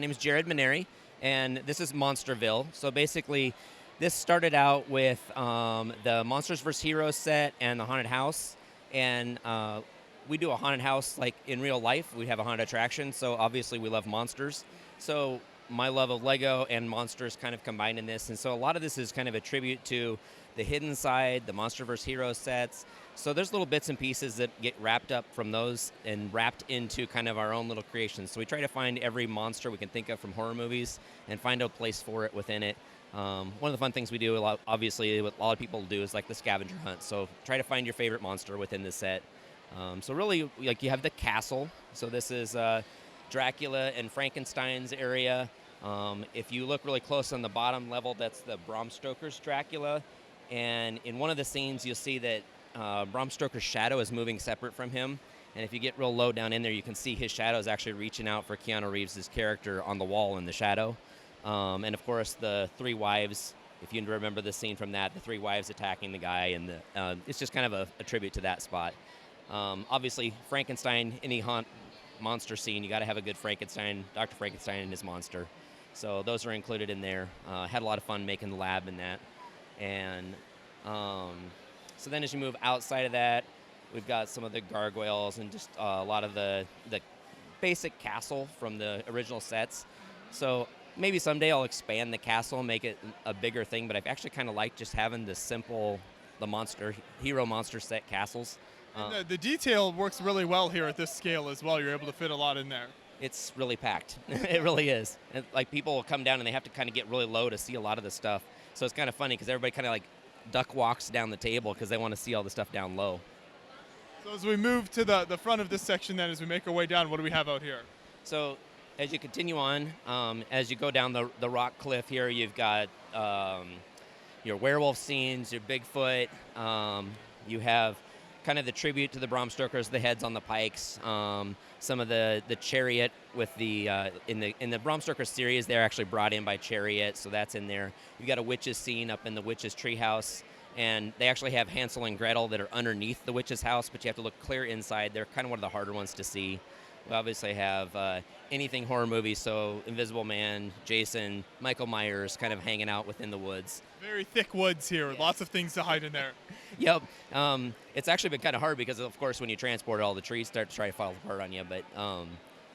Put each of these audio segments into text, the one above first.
name is Jared Minary, and this is Monsterville. So basically, this started out with the Monsters vs. Heroes set and the haunted house, and we do a haunted house like in real life. We have a haunted attraction, so obviously we love monsters. So my love of Lego and monsters kind of combined in this, and so a lot of this is kind of a tribute to the hidden side, the Monster vs. Heroes sets. So there's little bits and pieces that get wrapped up from those and wrapped into kind of our own little creations. So we try to find every monster we can think of from horror movies and find a place for it within it. One of the fun things we do, obviously, what a lot of people do is like the scavenger hunt. So try to find your favorite monster within the set. So really, like you have the castle. So this is Dracula and Frankenstein's area. If you look really close on the bottom level, that's the Bram Stoker's Dracula. And in one of the scenes, you'll see that Bram Stoker's shadow is moving separate from him. And if you get real low down in there, you can see his shadow is actually reaching out for Keanu Reeves' character on the wall in the shadow. And of course, the three wives, if you remember the scene from that, the three wives attacking the guy, and it's just kind of a tribute to that spot. Obviously, Frankenstein, any haunt monster scene, you got to have a good Frankenstein, Dr. Frankenstein and his monster. So those are included in there. Had a lot of fun making the lab in that. And so then as you move outside of that, we've got some of the gargoyles and just a lot of the basic castle from the original sets. So maybe someday I'll expand the castle and make it a bigger thing, but I've actually kind of liked just having the hero monster set castles. And the detail works really well here at this scale as well. You're able to fit a lot in there. It's really packed. It really is. And, like, people will come down and they have to kind of get really low to see a lot of the stuff. So it's kind of funny because everybody kind of like duck walks down the table because they want to see all the stuff down low. So as we move to the front of this section then, as we make our way down, what do we have out here? So as you continue on, as you go down the rock cliff here, you've got your werewolf scenes, your Bigfoot. You have kind of the tribute to the Bram Stokers, the heads on the pikes, some of the chariot with the in the Bram Stoker series, they're actually brought in by chariot, so that's in there. You've got a witch's scene up in the witch's treehouse, and they actually have Hansel and Gretel that are underneath the witch's house, but you have to look clear inside. They're kind of one of the harder ones to see. We obviously have anything horror movies, so Invisible Man, Jason, Michael Myers kind of hanging out within the woods. Very thick woods here, yes. Lots of things to hide in there. Yep. It's actually been kind of hard because, of course, when you transport it, all the trees start to try to fall apart on you, but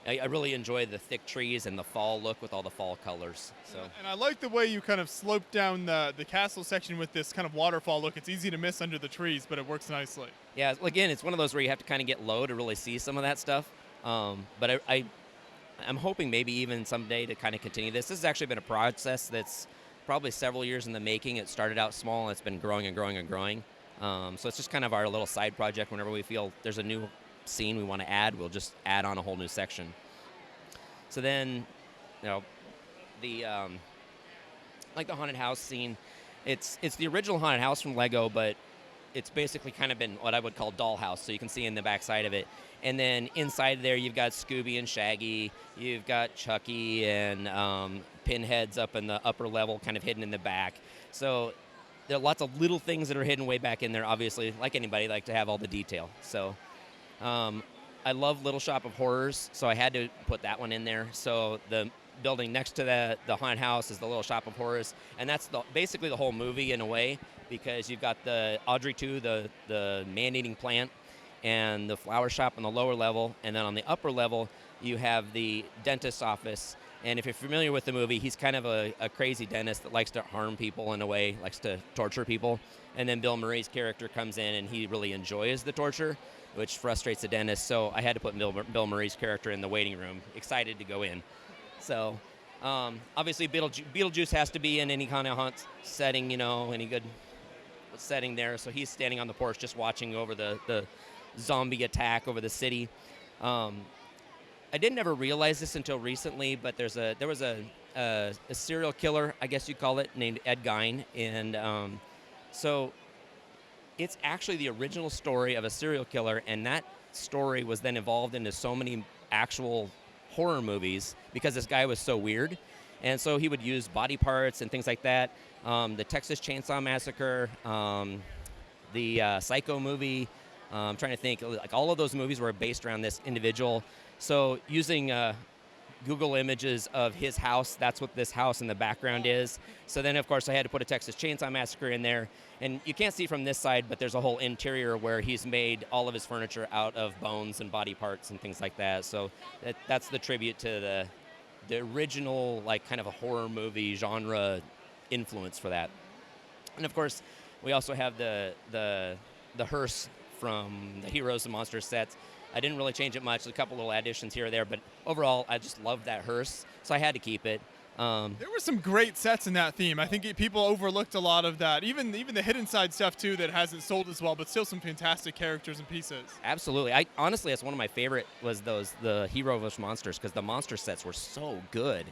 I really enjoy the thick trees and the fall look with all the fall colors. So. And I like the way you kind of slope down the castle section with this kind of waterfall look. It's easy to miss under the trees, but it works nicely. Yeah, again, it's one of those where you have to kind of get low to really see some of that stuff. But I'm hoping maybe even someday to kind of continue this. This has actually been a process that's probably several years in the making. It started out small, and it's been growing and growing and growing. So it's just kind of our little side project. Whenever we feel there's a new scene we want to add, we'll just add on a whole new section. So then, the like the haunted house scene, it's the original haunted house from Lego, but it's basically kind of been what I would call dollhouse, so you can see in the back side of it. And then inside there, you've got Scooby and Shaggy. You've got Chucky and Pinheads up in the upper level, kind of hidden in the back. So there are lots of little things that are hidden way back in there, obviously. Like anybody, like to have all the detail. So I love Little Shop of Horrors, so I had to put that one in there. So the building next to the haunted house is the Little Shop of Horrors, and that's basically the whole movie in a way, because you've got the Audrey 2, the man-eating plant, and the flower shop on the lower level, and then on the upper level you have the dentist's office. And if you're familiar with the movie, he's kind of a crazy dentist that likes to harm people in a way, likes to torture people. And then Bill Murray's character comes in and he really enjoys the torture, which frustrates the dentist. So I had to put Bill Murray's character in the waiting room, excited to go in. So obviously Beetlejuice has to be in any kind of haunt setting, any good setting there. So he's standing on the porch just watching over the zombie attack over the city. I didn't ever realize this until recently, but there was a serial killer, I guess you'd call it, named Ed Gein, and so it's actually the original story of a serial killer, and that story was then evolved into so many actual horror movies because this guy was so weird, and so he would use body parts and things like that. The Texas Chainsaw Massacre, the Psycho movie. I'm trying to think, like all of those movies were based around this individual. So using Google images of his house. That's what this house in the background is. So then, of course, I had to put a Texas Chainsaw Massacre in there. And you can't see from this side, but there's a whole interior where he's made all of his furniture out of bones and body parts and things like that. So that's the tribute to the original, like, kind of a horror movie genre influence for that. And of course, we also have the hearse from the Heroes and Monsters sets. I didn't really change it much. There's a couple little additions here or there, but overall, I just loved that hearse, so I had to keep it. There were some great sets in that theme. I think people overlooked a lot of that. Even the hidden side stuff too that hasn't sold as well, but still some fantastic characters and pieces. Absolutely. Honestly, that's one of my favorite was the Hero vs. Monsters, because the monster sets were so good.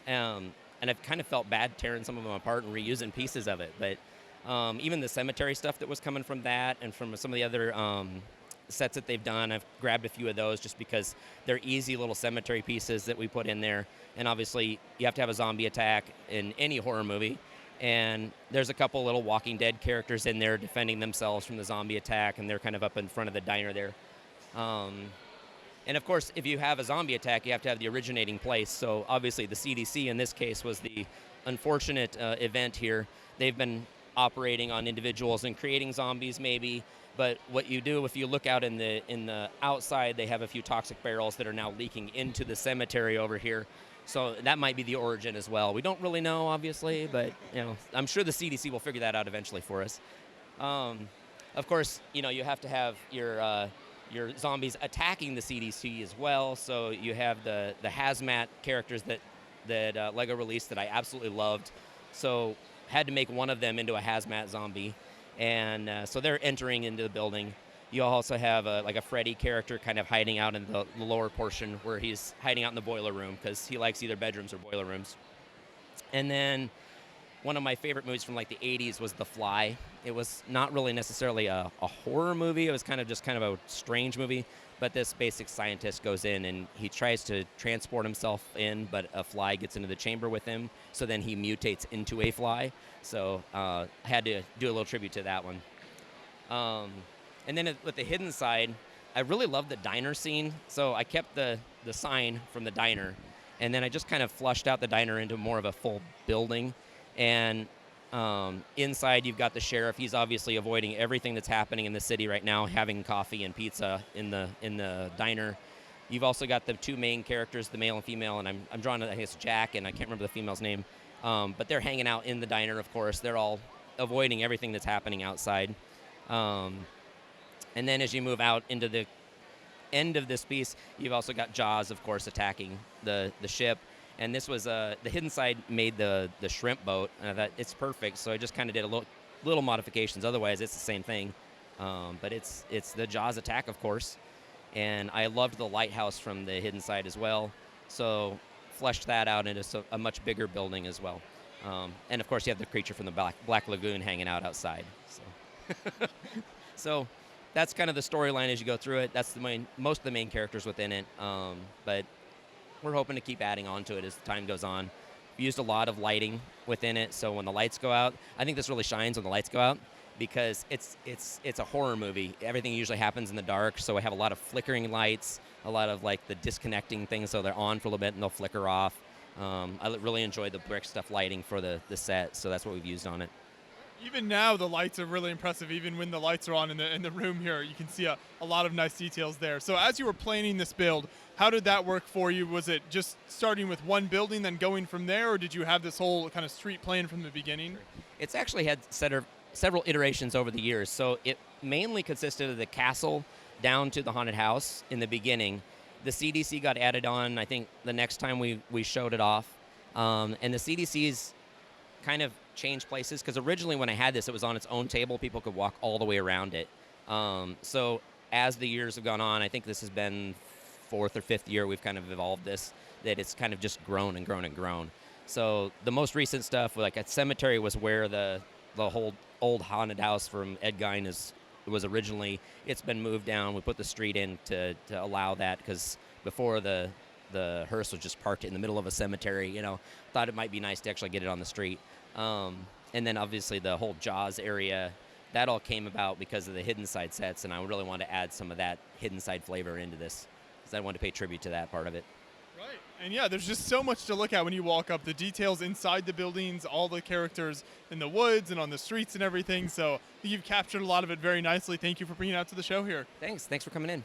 And I've kind of felt bad tearing some of them apart and reusing pieces of it. But even the cemetery stuff that was coming from that and from some of the other sets that they've done, I've grabbed a few of those just because they're easy little cemetery pieces that we put in there. And obviously, you have to have a zombie attack in any horror movie. And there's a couple little Walking Dead characters in there defending themselves from the zombie attack, and they're kind of up in front of the diner there. And of course, if you have a zombie attack, you have to have the originating place. So obviously, the CDC in this case was the unfortunate event here. They've been operating on individuals and creating zombies, maybe. But what you do, if you look out in the outside, they have a few toxic barrels that are now leaking into the cemetery over here. So that might be the origin as well. We don't really know, obviously, but I'm sure the CDC will figure that out eventually for us. Of course, you have to have your zombies attacking the CDC as well. So you have the hazmat characters that Lego released that I absolutely loved. So had to make one of them into a hazmat zombie, and so they're entering into the building. You also have a Freddy character kind of hiding out in the lower portion where he's hiding out in the boiler room because he likes either bedrooms or boiler rooms. And then one of my favorite movies from like the 80s was The Fly. It was not really necessarily a horror movie. It was kind of a strange movie. But this basic scientist goes in and he tries to transport himself in, but a fly gets into the chamber with him. So then he mutates into a fly. So I had to do a little tribute to that one. And then with the hidden side, I really loved the diner scene. So I kept the sign from the diner, and then I just kind of flushed out the diner into more of a full building. And inside, you've got the sheriff. He's obviously avoiding everything that's happening in the city right now, having coffee and pizza in the diner. You've also got the two main characters, the male and female, and I'm drawing, I guess, Jack, and I can't remember the female's name. But they're hanging out in the diner, of course. They're all avoiding everything that's happening outside. And then as you move out into the end of this piece, you've also got Jaws, of course, attacking the ship. And this was the hidden side made the shrimp boat, and I thought it's perfect. So I just kind of did a little modifications. Otherwise, it's the same thing. But it's the Jaws attack, of course. And I loved the lighthouse from the hidden side as well. So fleshed that out into a much bigger building as well. And of course, you have the creature from the Black Lagoon hanging out outside. So that's kind of the storyline as you go through it. That's most of the main characters within it. But we're hoping to keep adding on to it as time goes on. We used a lot of lighting within it, so when the lights go out, I think this really shines when the lights go out because it's a horror movie. Everything usually happens in the dark, so we have a lot of flickering lights, a lot of like the disconnecting things, so they're on for a little bit and they'll flicker off. I really enjoyed the brick stuff lighting for the set, so that's what we've used on it. Even now, the lights are really impressive. Even when the lights are on in the room here, you can see a lot of nice details there. So as you were planning this build, how did that work for you? Was it just starting with one building, then going from there, or did you have this whole kind of street plan from the beginning? It's actually had several iterations over the years. So it mainly consisted of the castle down to the haunted house in the beginning. The CDC got added on, I think, the next time we showed it off. And the CDC's kind of changed places because originally when I had this, it was on its own table. People could walk all the way around it. So as the years have gone on, I think this has been fourth or fifth year we've kind of evolved this, that it's kind of just grown and grown and grown. So the most recent stuff, like at Cemetery, was where the whole old haunted house from Ed Gein was originally. It's been moved down. We put the street in to allow that because before the hearse was just parked in the middle of a cemetery. Thought it might be nice to actually get it on the street. And then obviously the whole Jaws area, that all came about because of the hidden side sets, and I really wanted to add some of that hidden side flavor into this because I wanted to pay tribute to that part of it. Right. And yeah, there's just so much to look at when you walk up. The details inside the buildings, all the characters in the woods and on the streets and everything. So you've captured a lot of it very nicely. Thank you for bringing it out to the show here. Thanks for coming in.